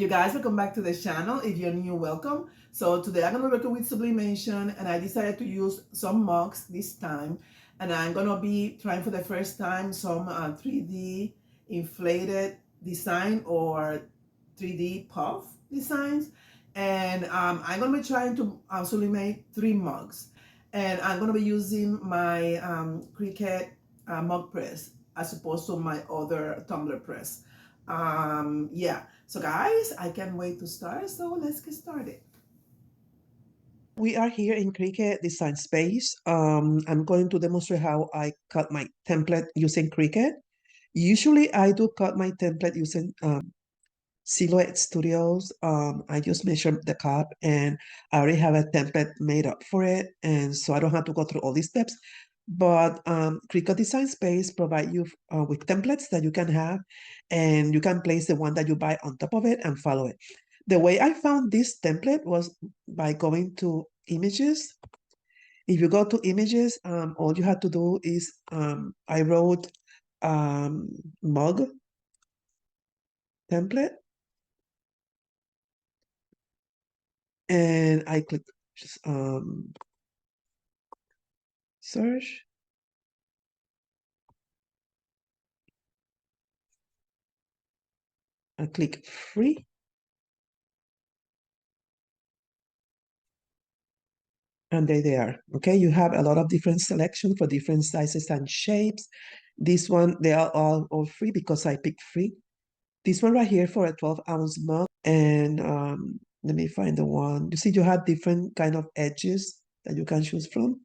you guys, welcome back to the channel. If you're new, welcome. So today I'm going to be working with sublimation, and I decided to use some mugs this time, and I'm going to be trying for the first time some 3D inflated design or 3D puff designs. And I'm going to be trying to sublimate 3 mugs, and I'm going to be using my Cricut mug press as opposed to my other tumbler press. Yeah, so guys, I can't wait to start, so let's get started. We are here in Cricut Design Space. I'm going to demonstrate how I cut my template using Cricut. Usually I do cut my template using Silhouette Studios. I just measure the cut and I already have a template made up for it, and so I don't have to go through all these steps. But Cricut Design Space provide you with templates that you can have, and you can place the one that you buy on top of it and follow it. The way I found this template was by going to images. If you go to images, all you have to do is I wrote mug template, and I click just search. I click free. And there they are. Okay, you have a lot of different selection for different sizes and shapes. This one, they are all free because I picked free. This one right here for a 12-ounce mug. And let me find the one. You see, you have different kind of edges that you can choose from.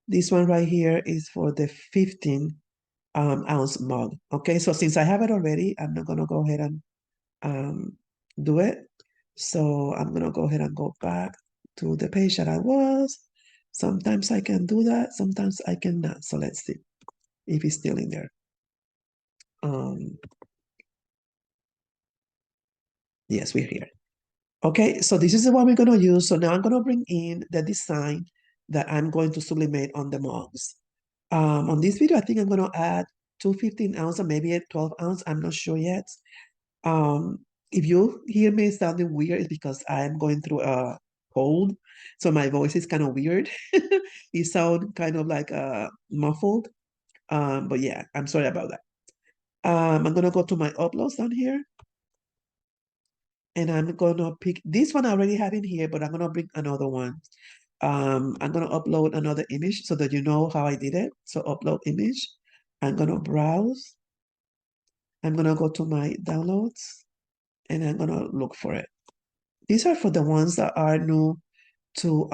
This one right here is for the 15-ounce mug. Okay, so since I have it already, I'm not gonna go ahead and do it. So I'm gonna go ahead and go back to the page that I was. Sometimes I can do that, sometimes I cannot. So let's see if it's still in there. Yes, we're here. Okay, so this is the one we're gonna use. So now I'm gonna bring in the design that I'm going to sublimate on the mugs. On this video, I think I'm gonna add 2 15-ounce or maybe a 12-ounce. I'm not sure yet. If you hear me sounding weird, it's because I'm going through a cold, so my voice is kind of weird. It sounds kind of like muffled. But yeah, I'm sorry about that. I'm gonna go to my uploads down here, and I'm gonna pick this one I already have in here, but I'm gonna bring another one. I'm gonna upload another image so that you know how I did it. So upload image. I'm gonna browse. I'm gonna go to my downloads, and I'm gonna look for it. These are for the ones that are new to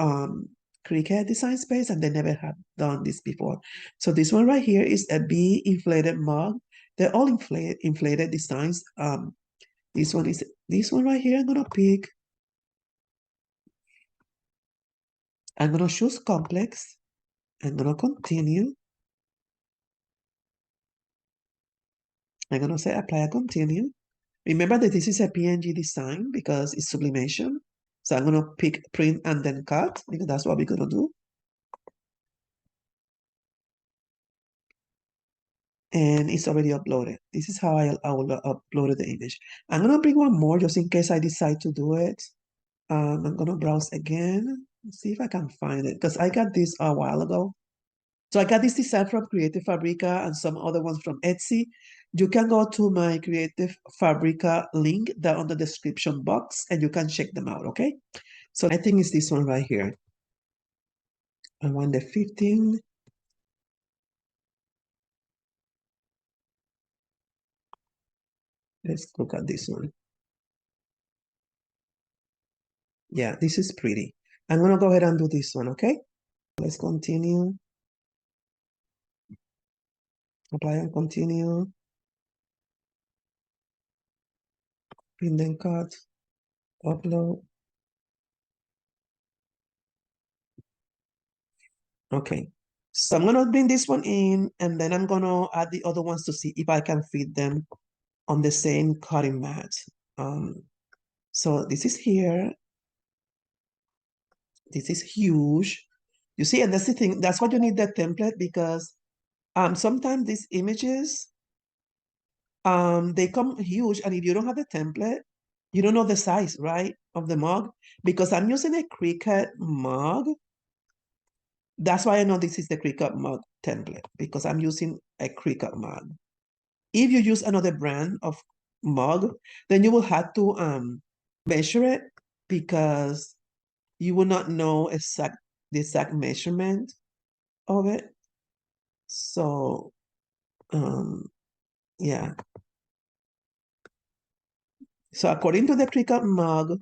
Cricut Design Space and they never have done this before. So this one right here is a bee inflated mug. They're all inflated designs. This one is this one right here. I'm gonna pick. I'm gonna choose complex. I'm gonna continue. I'm gonna say apply and continue. Remember that this is a PNG design because it's sublimation. So I'm gonna pick print and then cut because that's what we're gonna do. And it's already uploaded. This is how I will upload the image. I'm gonna bring one more just in case I decide to do it. I'm gonna browse again, see if I can find it because I got this a while ago. So I got this design from Creative Fabrica and some other ones from Etsy. You can go to my Creative Fabrica link down on the description box and you can check them out, okay? So I think it's this one right here. I want the 15. Let's look at this one. Yeah, this is pretty. I'm gonna go ahead and do this one, okay? Let's continue. Apply and continue. Print and cut. Upload. Okay. So I'm gonna bring this one in and then I'm gonna add the other ones to see if I can fit them on the same cutting mat. So this is here. This is huge. You see, and that's the thing, that's why you need that template because sometimes these images they come huge, and if you don't have the template, You don't know the size, right, of the mug? Because I'm using a Cricut mug. That's why I know this is the Cricut mug template, because I'm using a Cricut mug. If you use another brand of mug, then you will have to measure it, because you will not know the exact measurement of it. So, yeah. So according to the Cricut mug,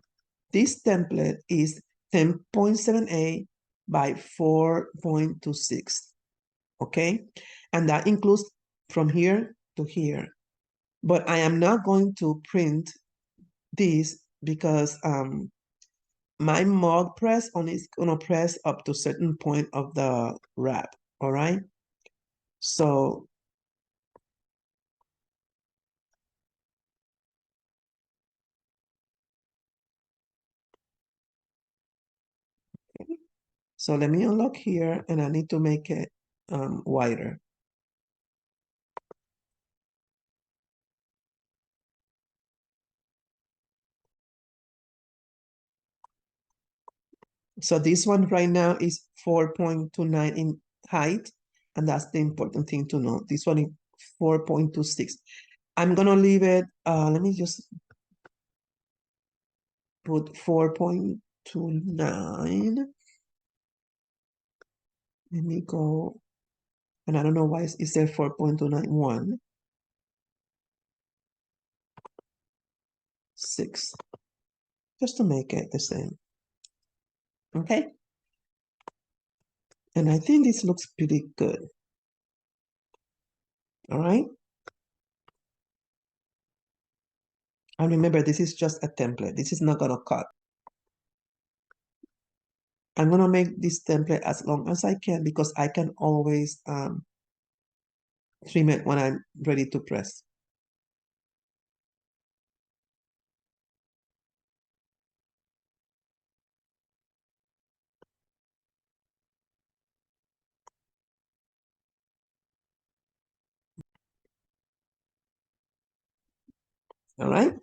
this template is 10.78 by 4.26, okay? And that includes from here to here. But I am not going to print this because my mug press only is gonna press up to a certain point of the wrap, all right? So so let me unlock here, and I need to make it wider. So this one right now is 4.29 in height, and that's the important thing to know. This one is 4.26. I'm gonna leave it, let me just put 4.29. Let me go, and I don't know why it said 4.291. 6, just to make it the same. Okay. And I think this looks pretty good. All right. And remember, this is just a template. This is not gonna cut. I'm gonna make this template as long as I can, because I can always trim it when I'm ready to press. All right.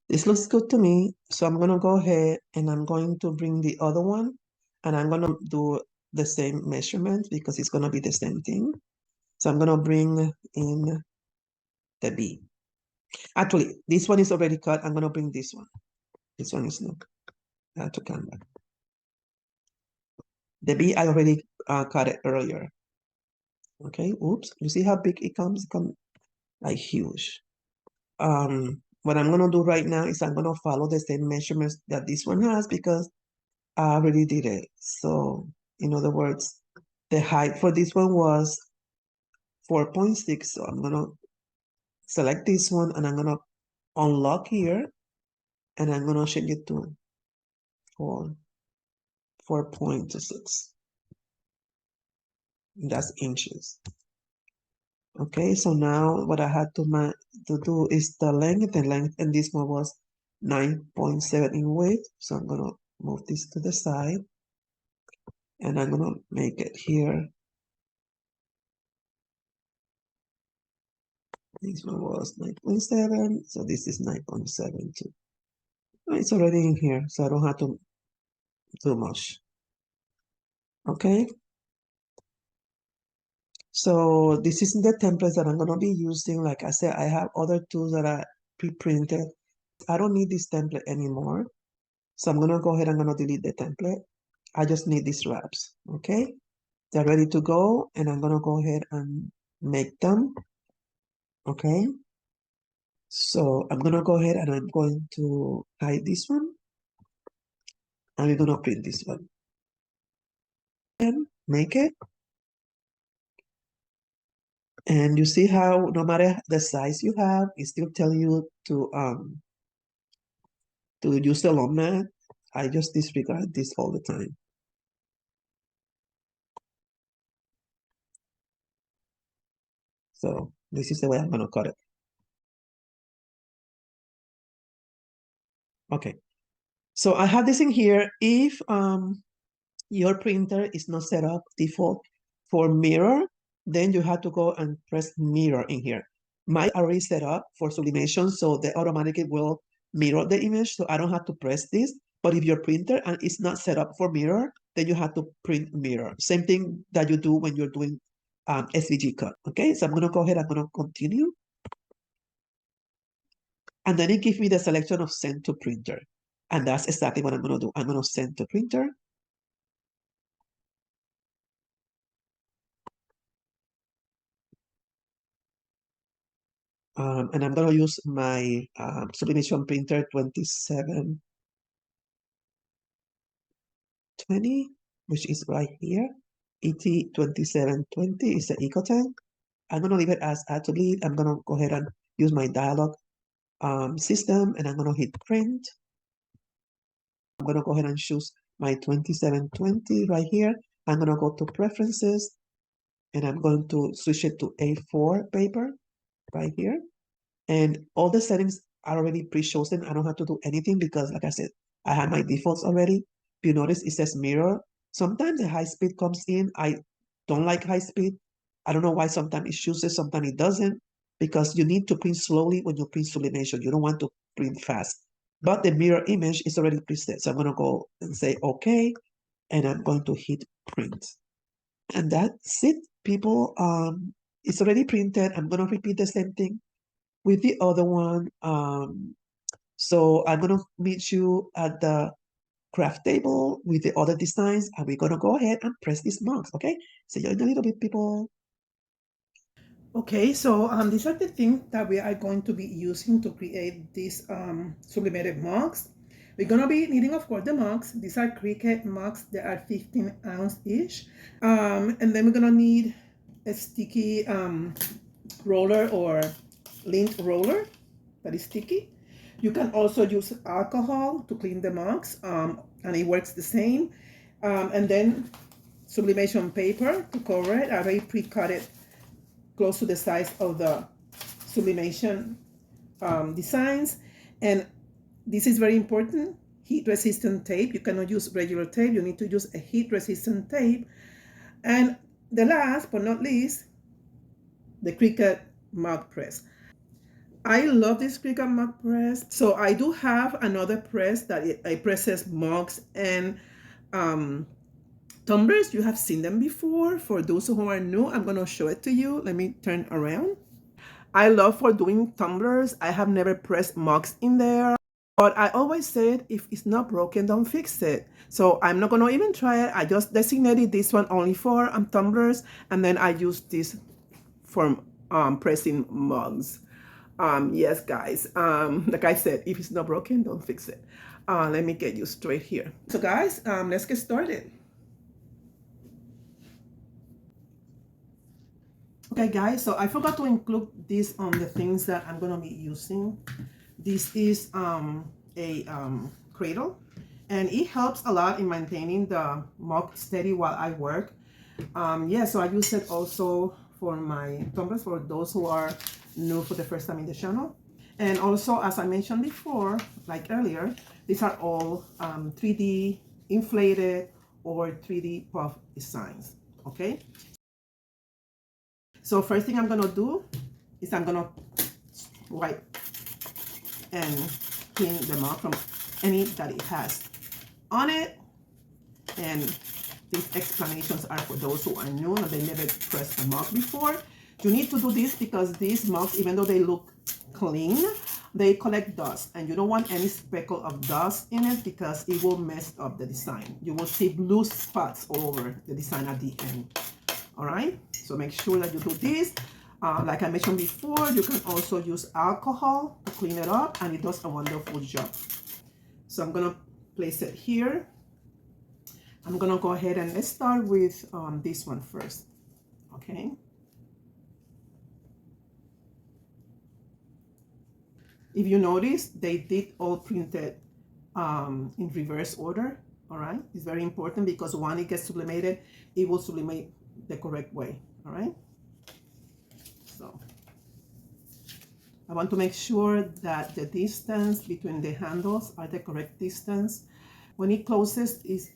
This looks good to me. So I'm gonna go ahead and I'm going to bring the other one, and I'm gonna do the same measurement because it's gonna be the same thing. So I'm gonna bring in the B. Actually, this one is already cut. I'm gonna bring this one. This one is not. I have to come back. The B I already cut it earlier. Okay, oops. You see how big it comes? It comes like huge. What I'm gonna do right now is I'm gonna follow the same measurements that this one has, because I already did it. So in other words, the height for this one was 4.6. So I'm gonna select this one, and I'm gonna unlock here, and I'm gonna change it to 4.26. That's inches. Okay, so now what I had to do is the length, and this one was 9.7 in weight. So I'm gonna move this to the side, and I'm gonna make it here. This one was 9.7, so this is 9.72. It's already in here, so I don't have to do much. Okay. So this is the templates that I'm gonna be using. Like I said, I have other tools that I pre-printed. I don't need this template anymore. So I'm gonna go ahead and I'm gonna delete the template. I just need these wraps, okay? They're ready to go, and I'm gonna go ahead and make them, okay? So I'm gonna go ahead and I'm going to hide this one, and we're gonna print this one. And make it. And you see how no matter the size you have, it still tell you to use the long mat. I just disregard this all the time. So this is the way I'm gonna cut it. Okay. So I have this in here. If your printer is not set up default for mirror, then you have to go and press mirror in here. Mine already set up for sublimation, so they automatically will mirror the image, so I don't have to press this. But if your printer and it's not set up for mirror, then you have to print mirror. Same thing that you do when you're doing SVG cut. Okay, so I'm gonna go ahead, I'm gonna continue. And then it gives me the selection of send to printer. And that's exactly what I'm gonna do. I'm gonna send to printer. And I'm gonna use my sublimation printer 2720, which is right here. ET2720 is the Eco Tank. I'm gonna leave it as add to bleed. I'm gonna go ahead and use my dialog system, and I'm gonna hit print. I'm gonna go ahead and choose my 2720 right here. I'm gonna go to preferences, and I'm going to switch it to A4 paper right here. And all the settings are already pre-chosen. I don't have to do anything because, like I said, I have my defaults already. If you notice, it says mirror. Sometimes the high speed comes in. I don't like high speed. I don't know why sometimes it chooses, sometimes it doesn't, because you need to print slowly when you print sublimation. You don't want to print fast. But the mirror image is already preset. So I'm going to go and say OK, and I'm going to hit print. And that's it, people. It's already printed. I'm going to repeat the same thing with the other one. So I'm gonna meet you at the craft table with the other designs, and we're gonna go ahead and press these mugs, okay? See you in a little bit, people. Okay, so these are the things that we are going to be using to create these sublimated mugs. We're gonna be needing, of course, the mugs. These are Cricut mugs. They are 15 ounce each. And then we're gonna need a sticky roller or lint roller that is sticky. You can also use alcohol to clean the mugs, and it works the same. And then sublimation paper to cover it. I already pre-cut it close to the size of the sublimation designs. And this is very important, heat resistant tape. You cannot use regular tape, you need to use a heat resistant tape. And the last but not least, the Cricut mug press. I love this Cricut mug press. So I do have another press that I presses mugs and tumblers. You have seen them before. For those who are new, I'm going to show it to you. Let me turn around. I love for doing tumblers. I have never pressed mugs in there, but I always said if it's not broken, don't fix it. So I'm not gonna even try it. I just designated this one only for tumblers, and then I use this for pressing mugs. Yes, guys. Like I said, if it's not broken, don't fix it. Let me get you straight here. So, guys, let's get started. Okay, guys, so I forgot to include this on the things that I'm gonna be using. This is a cradle, and it helps a lot in maintaining the mug steady while I work. Yeah, so I use it also for my tumblers for those who are new for the first time in the channel. And also, as I mentioned before, like earlier, these are all 3D inflated or 3D puff designs, okay? So first thing I'm gonna do is I'm gonna wipe and clean them off from any that it has on it. And these explanations are for those who are new and they never pressed a mug before. You need to do this because these mugs, even though they look clean, they collect dust, and you don't want any speckle of dust in it because it will mess up the design. You will see blue spots all over the design at the end. All right, so make sure that you do this. Like I mentioned before, you can also use alcohol to clean it up, and it does a wonderful job. So I'm gonna place it here. I'm gonna go ahead and let's start with this one first, okay? If you notice, they did all printed in reverse order, all right? It's very important because when it gets sublimated, it will sublimate the correct way, all right? So I want to make sure that the distance between the handles are the correct distance. When it closes, it's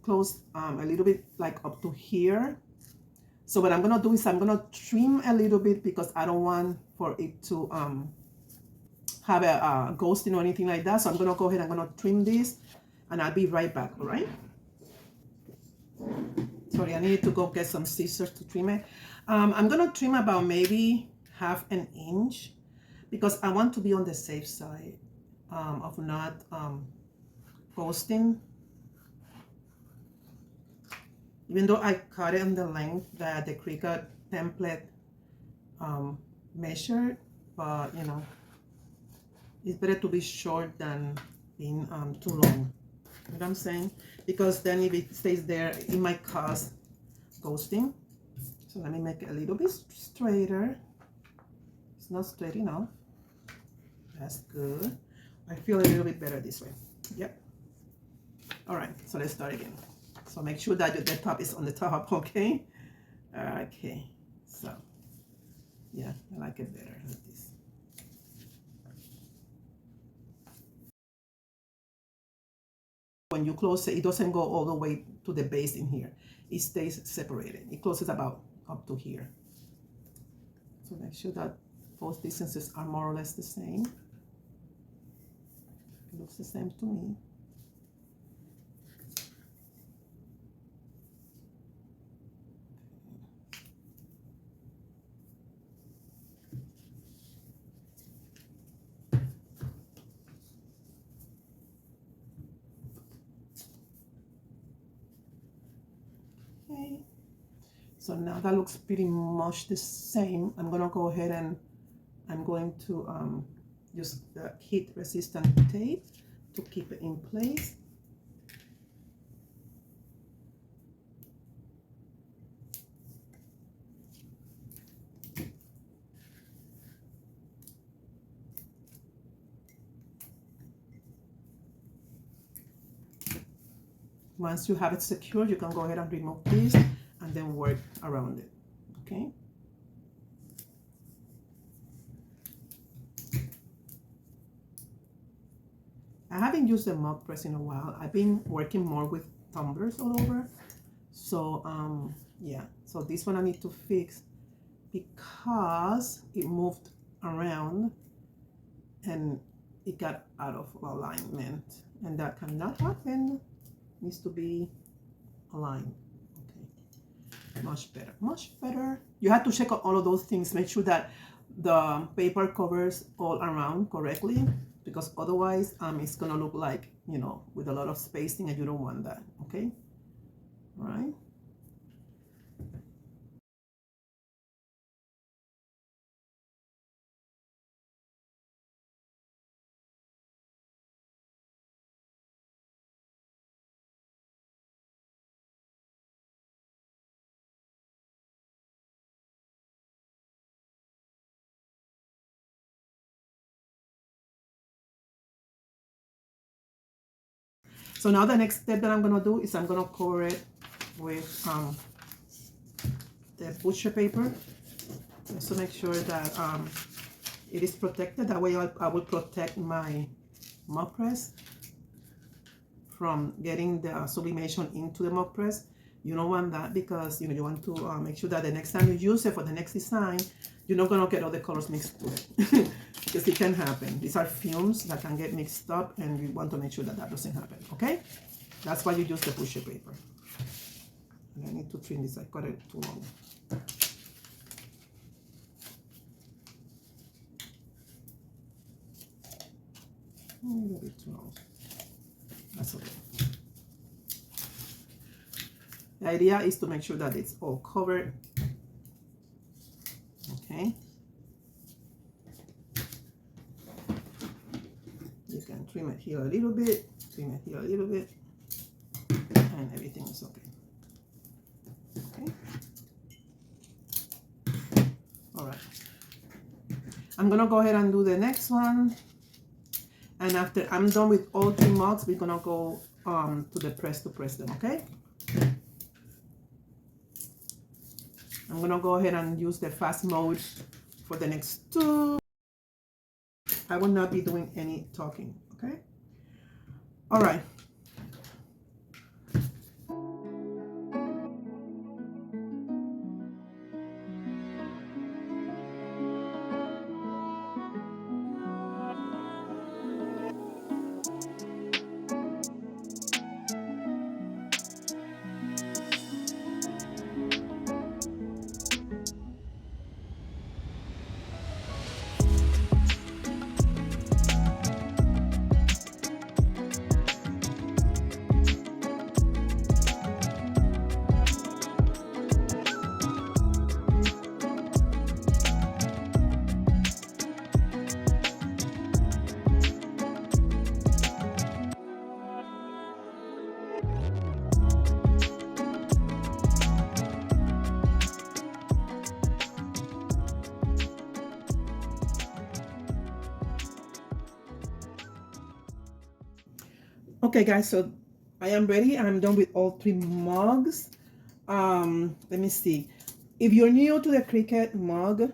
closed a little bit like up to here. So what I'm gonna do is I'm gonna trim a little bit because I don't want for it to have a ghosting or anything like that. So I'm gonna go ahead, I'm gonna trim this and I'll be right back, all right? Sorry, I need to go get some scissors to trim it. I'm gonna trim about maybe ½ an inch because I want to be on the safe side of not ghosting. Even though I cut it on the length that the Cricut template measured, but you know, it's better to be short than being too long. You know what I'm saying? Because then if it stays there, it might cause ghosting. So let me make it a little bit straighter. It's not straight enough. That's good. I feel a little bit better this way. Yep. All right, so let's start again. So make sure that the top is on the top, okay? Okay, so yeah, I like it better like this. When you close it, it doesn't go all the way to the base in here. It stays separated. It closes about up to here. So make sure that both distances are more or less the same. It looks the same to me. Okay. So now that looks pretty much the same. I'm gonna go ahead and I'm going to use the heat resistant tape to keep it in place. Once you have it secured, you can go ahead and remove this and then work around it, okay? I haven't used a mug press in a while. I've been working more with tumblers all over. So yeah, so this one I need to fix because it moved around and it got out of alignment, and that cannot happen. It needs to be aligned. Okay, much better, much better. You have to check out all of those things. Make sure that the paper covers all around correctly, because otherwise it's gonna look like, you know, with a lot of spacing, and you don't want that. Okay, all right. So now the next step that I'm gonna do is I'm gonna cover it with the butcher paper, just to make sure that it is protected. That way I will protect my mug press from getting the sublimation into the mug press. You don't want that, because you know you want to make sure that the next time you use it for the next design, you're not gonna get all the colors mixed to it. Because it can happen. These are fumes that can get mixed up, and we want to make sure that that doesn't happen. Okay, that's why you use the butcher paper. And I need to trim this. I cut it too long. A little bit too long. That's okay. The idea is to make sure that it's all covered. Okay. You can trim it here a little bit, trim it here a little bit, and everything is okay. Okay. All right. I'm gonna go ahead and do the next one. And after I'm done with all 3 mugs, we're gonna go to the press to press them, okay? I'm gonna go ahead and use the fast mode for the next 2. I will not be doing any talking, okay? All right. Okay guys, so I am ready. I'm done with all 3 mugs. Let me see. If you're new to the Cricut mug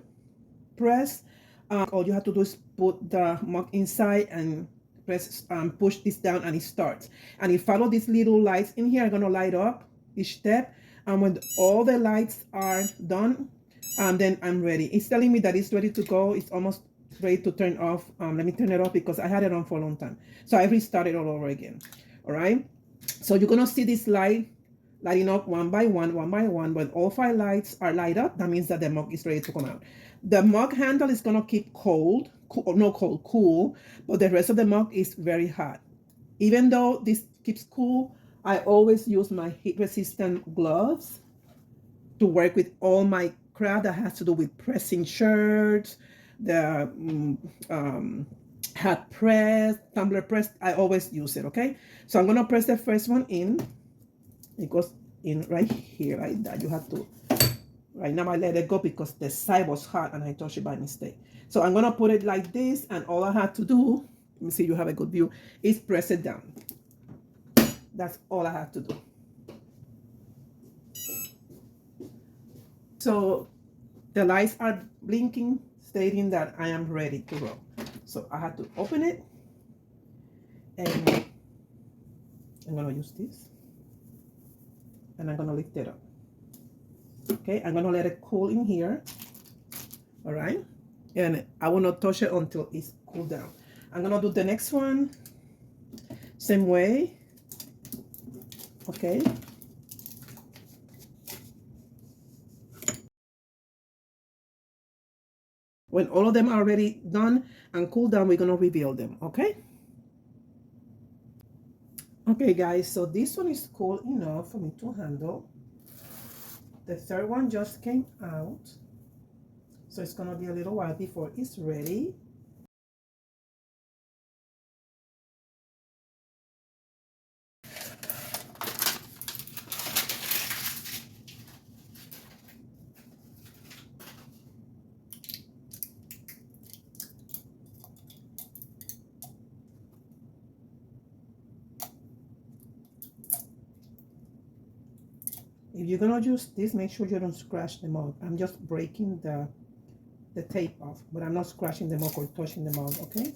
press, all you have to do is put the mug inside and press push this down and it starts. And you follow these little lights in here. I'm gonna light up each step, and when all the lights are done, then I'm ready. It's telling me that it's ready to go. It's almost ready to turn off. Let me turn it off because I had it on for a long time, so I restarted all over again. All right, so you're gonna see this light lighting up one by one, one by one. When all 5 lights are light up, that means that the mug is ready to come out. The mug handle is gonna keep cold, cool, but the rest of the mug is very hot. Even though this keeps cool, I always use my heat resistant gloves to work with all my craft that has to do with pressing shirts, the hot press, tumbler press. I always use it. Okay, so I'm gonna press the first one in. It goes in right here like that. You have to, right now I let it go because the side was hot and I touched it by mistake. So I'm gonna put it like this, and all I have to do, let me see you have a good view, is press it down. That's all I have to do. So the lights are blinking, stating that I am ready to roll. So I have to open it, and I'm gonna use this, and I'm gonna lift it up. Okay, I'm gonna let it cool in here. All right, and I will not touch it until it's cooled down. I'm gonna do the next one same way. Okay, when all of them are already done and cooled down, we're gonna reveal them. Okay, okay guys, so this one is cool enough for me to handle. The third one just came out, so it's gonna be a little while before it's ready. If you're gonna use this, make sure you don't scratch the mug. I'm just breaking the tape off, but I'm not scratching the mug or touching the mug. Okay.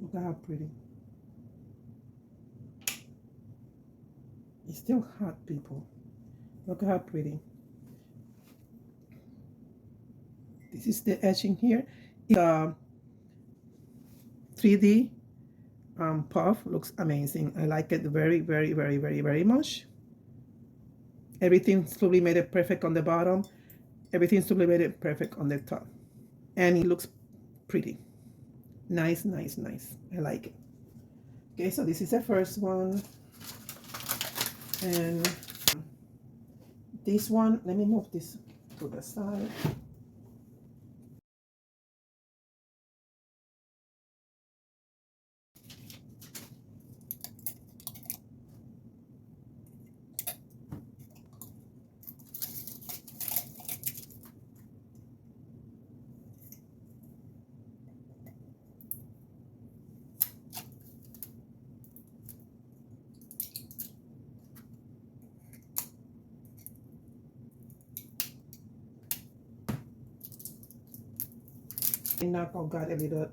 Look at how pretty. It's still hot, people. Look at how pretty. This is the etching here. 3D puff looks amazing. I like it very, very, very, very, very much. Everything sublimated perfect on the bottom. Everything sublimated perfect on the top. And it looks pretty. Nice, nice, nice. I like it. Okay, so this is the first one. And this one, let me move this to the side. The knuckle got a little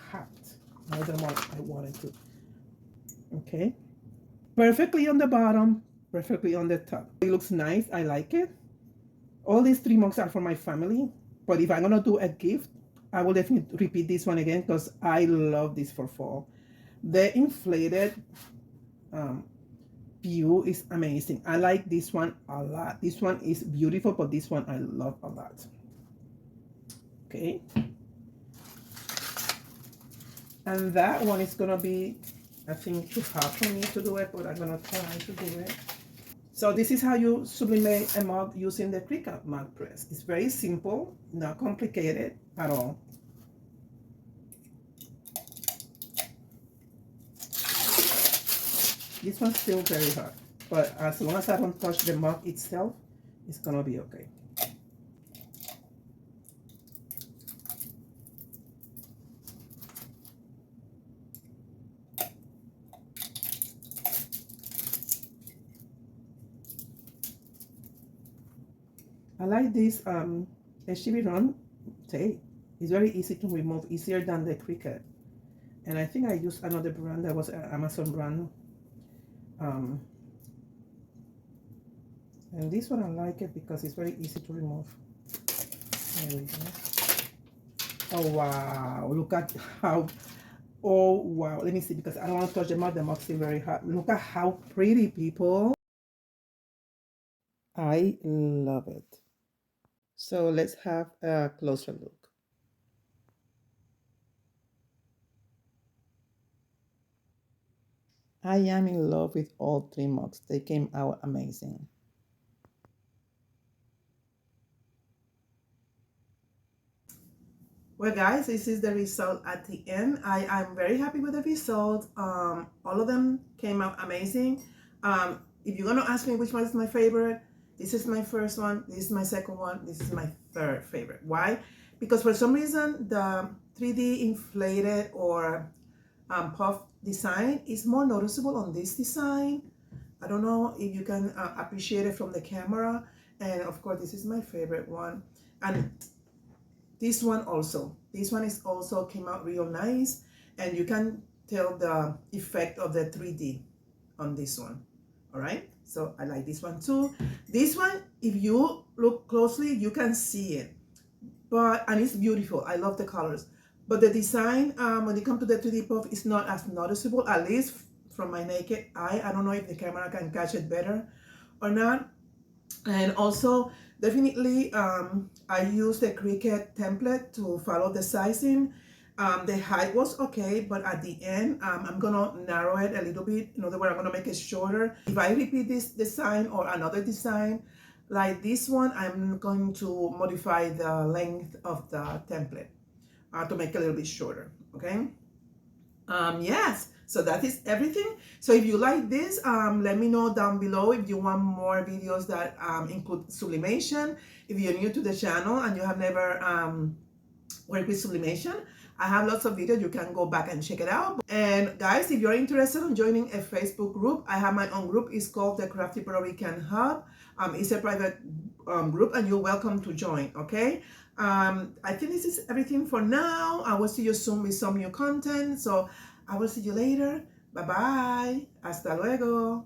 hot. More than what I wanted to. Okay. Perfectly on the bottom, perfectly on the top. It looks nice. I like it. All these 3 mugs are for my family. But if I'm gonna do a gift, I will definitely repeat this one again because I love this for fall. The inflated view is amazing. I like this one a lot. This one is beautiful, but this one I love a lot. Okay. And that one is gonna be, I think, too hard for me to do it, but I'm gonna try to do it. So this is how you sublimate a mug using the Cricut mug press. It's very simple, not complicated at all. This one's still very hot, but as long as I don't touch the mug itself, it's gonna be okay. I like this HTV Run tape. It's very easy to remove, easier than the Cricut. And I think I used another brand that was an Amazon brand. And this one I like it because it's very easy to remove. There we go. Oh wow, look at how, oh wow. Let me see, because I don't want to touch the mug. The mug's still very hot. Look at how pretty, people. I love it. So let's have a closer look. I am in love with all three mugs. They came out amazing. Well, guys, this is the result at the end. I'm very happy with the result. All of them came out amazing. If you're gonna ask me which one is my favorite, this is my first one, this is my second one, this is my third favorite. Why? Because for some reason, the 3D inflated or puff design is more noticeable on this design. I don't know if you can appreciate it from the camera. And of course, this is my favorite one. And this one also. This one is also came out real nice. And you can tell the effect of the 3D on this one. All right. So I like this one too. This one, if you look closely, you can see it. And it's beautiful. I love the colors. But the design, when it comes to the 3D puff, is not as noticeable, at least from my naked eye. I don't know if the camera can catch it better or not. And also, definitely, I use the Cricut template to follow the sizing. The height was okay, but at the end, I'm gonna narrow it a little bit. In other words, I'm gonna make it shorter. If I repeat this design or another design like this one, I'm going to modify the length of the template to make it a little bit shorter, okay? Yes, so that is everything. So if you like this, let me know down below if you want more videos that include sublimation. If you're new to the channel and you have never worked with sublimation, I have lots of videos. You can go back and check it out. And guys, if you're interested in joining a Facebook group, I have my own group. It's called the Crafty Puerto Rican Hub. It's a private group and you're welcome to join, okay? I think this is everything for now. I will see you soon with some new content. So I will see you later. Bye-bye. Hasta luego.